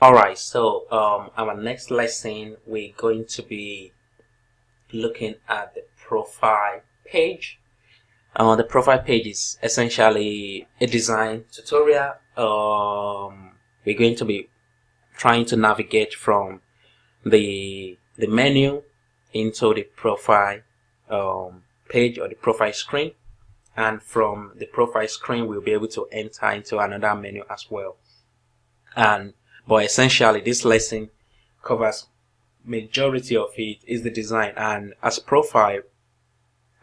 Alright, so our next lesson we're going to be looking at the profile page. The profile page is essentially a design tutorial. We're going to be trying to navigate from the menu into the profile page or the profile screen, and from the profile screen we'll be able to enter into another menu as well. But essentially this lesson covers majority of it is the design. And as profile,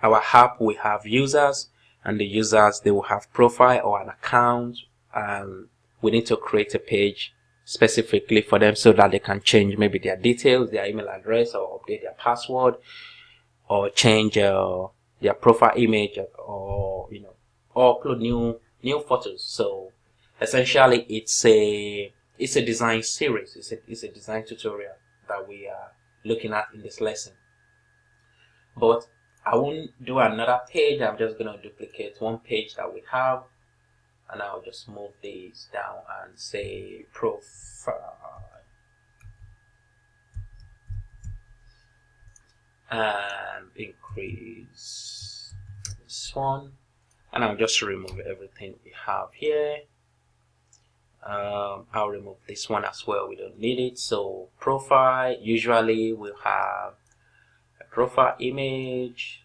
our app will have users, and the users, they will have profile or an account, and we need to create a page specifically for them so that they can change maybe their details, their email address, or update their password, or change their profile image, or or upload new photos. So essentially it's a design series. It's a design tutorial that we are looking at in this lesson. But I won't do another page. I'm just going to duplicate one page that we have, and I'll just move these down and say profile, and increase this one, and I'll just remove everything we have here. I'll remove this one as well, we don't need it. So profile, usually we'll have a profile image,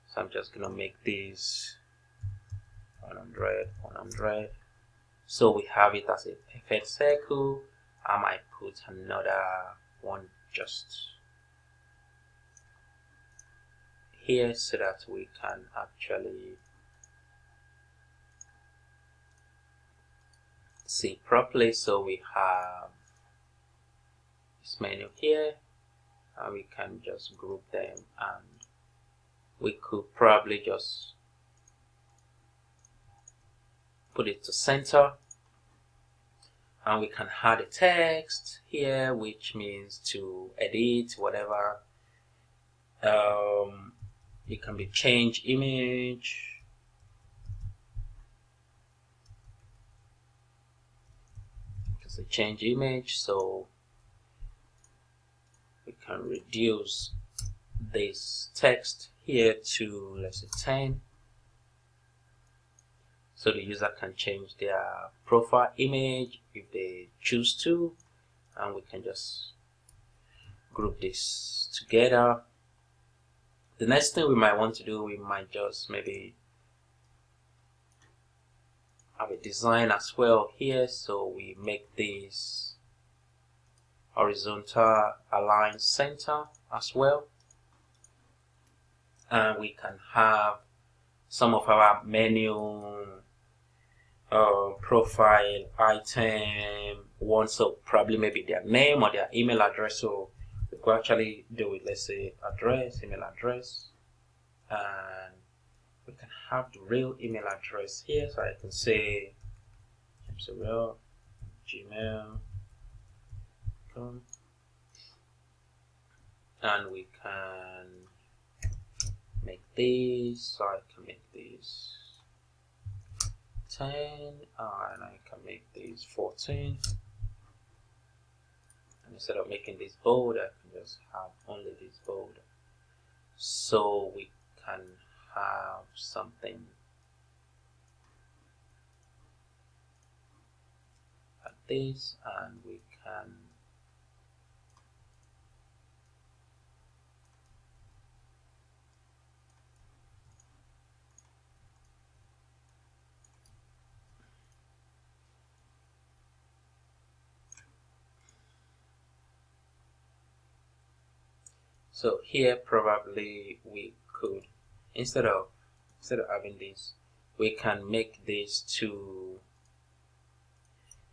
so I'm just gonna make this 100. So we have it as a perfect circle. I might put another one just here so that we can actually see properly. So we have this menu here, and we can just group them, and we could probably just put it to center, and we can add a text here, which means to edit whatever. It can be change image, a change image, so we can reduce this text here to, let's say, 10, so the user can change their profile image if they choose to, and we can just group this together. The next thing we might want to do, we might just maybe have a design as well here, so we make this horizontal align center as well, and we can have some of our menu profile item one, so probably maybe their name or their email address. So we could actually do it, let's say address, email address, and we can have the real email address here, so I can say gmail.com, and we can make this, so I can make this 10, and I can make this 14, and instead of making this bold, I can just have only this bold, so we can have something like this, and we can so here probably we could, instead of having this, we can make this to,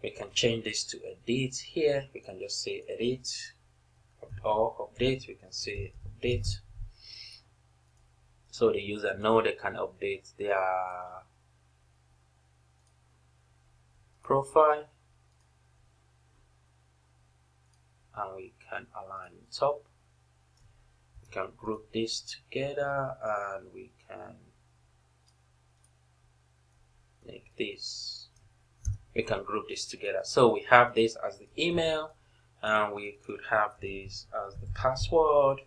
we can change this to edit here. We can just say edit, or update, we can say update, so the user know they can update their profile, and we can align top. We can group this together, and we can make this, we can group this together. So we have this as the email, and we could have this as the password,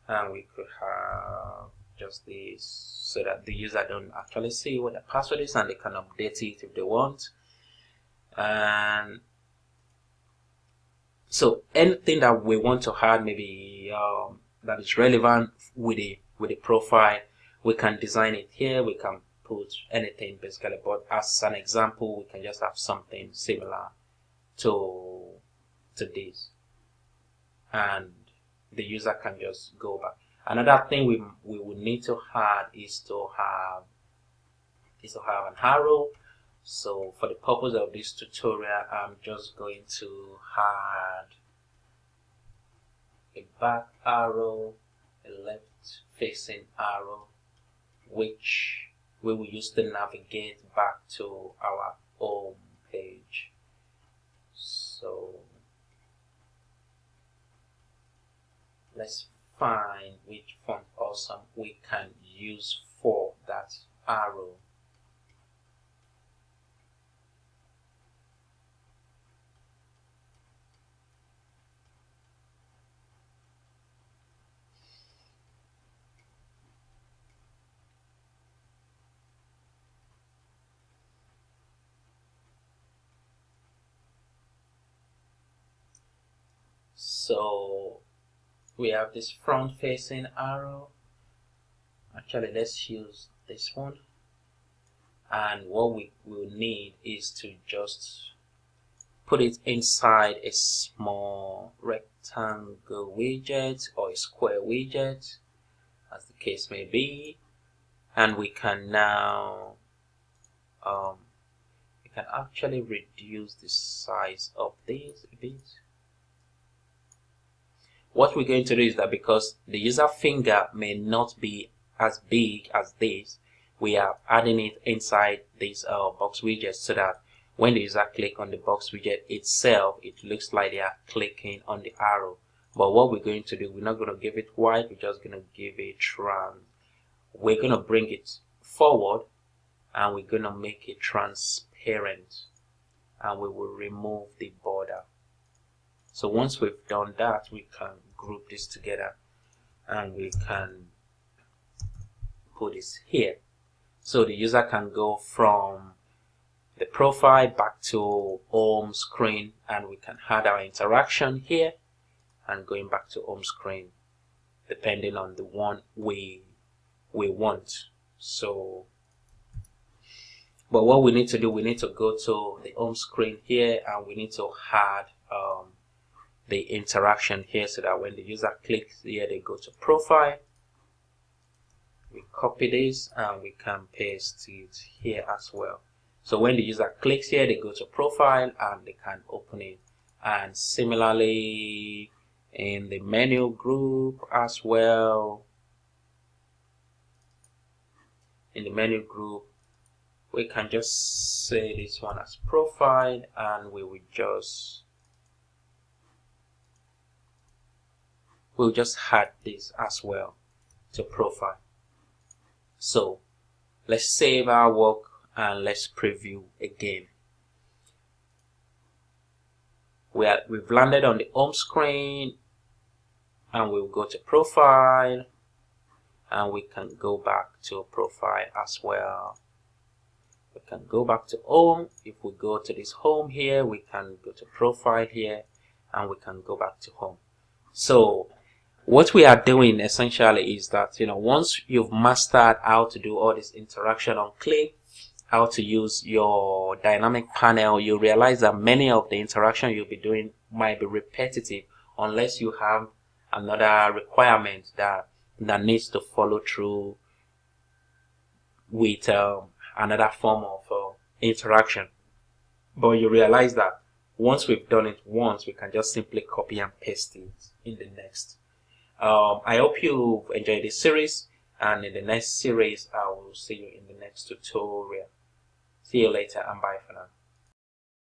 and we could have just this so that the user don't actually see what the password is, and they can update it if they want. And so anything that we want to add, maybe that is relevant with the profile, we can design it here. We can put anything basically, but as an example, we can just have something similar to this, and the user can just go back. Another thing we would need to add is to have an arrow. So for the purpose of this tutorial, I'm just going to add a back arrow, a left facing arrow, which we will use to navigate back to our home page. So let's find which font awesome we can use for that arrow. So we have this front facing arrow. Actually, let's use this one, and what we will need is to just put it inside a small rectangle widget or a square widget, as the case may be, and we can now we can actually reduce the size of this a bit. What we're going to do is that because the user finger may not be as big as this, we are adding it inside this box widget, so that when the user click on the box widget itself, it looks like they are clicking on the arrow. But what we're going to do, we're not going to give it white, we're just going to give it we're going to bring it forward, and we're going to make it transparent, and we will remove the border. So once we've done that, we can group this together, and we can put this here. So the user can go from the profile back to home screen, and we can add our interaction here and going back to home screen depending on the one we want. So but what we need to do, we need to go to the home screen here, and we need to add the interaction here, so that when the user clicks here, they go to profile. We copy this and we can paste it here as well. So when the user clicks here, they go to profile and they can open it. And similarly in the menu group as well, in the menu group, we can just say this one as profile, and we'll just add this as well to profile. So let's save our work and let's preview again. We've landed on the home screen, and we'll go to profile, and we can go back to profile as well. We can go back to home. If we go to this home here, we can go to profile here, and we can go back to home. So what we are doing essentially is that, once you've mastered how to do all this interaction on click, how to use your dynamic panel, you realize that many of the interaction you'll be doing might be repetitive unless you have another requirement that needs to follow through with another form of interaction. But you realize that once we've done it once, we can just simply copy and paste it in the next. I hope you've enjoyed this series, and in the next series I will see you in the next tutorial. See you later, and bye for now.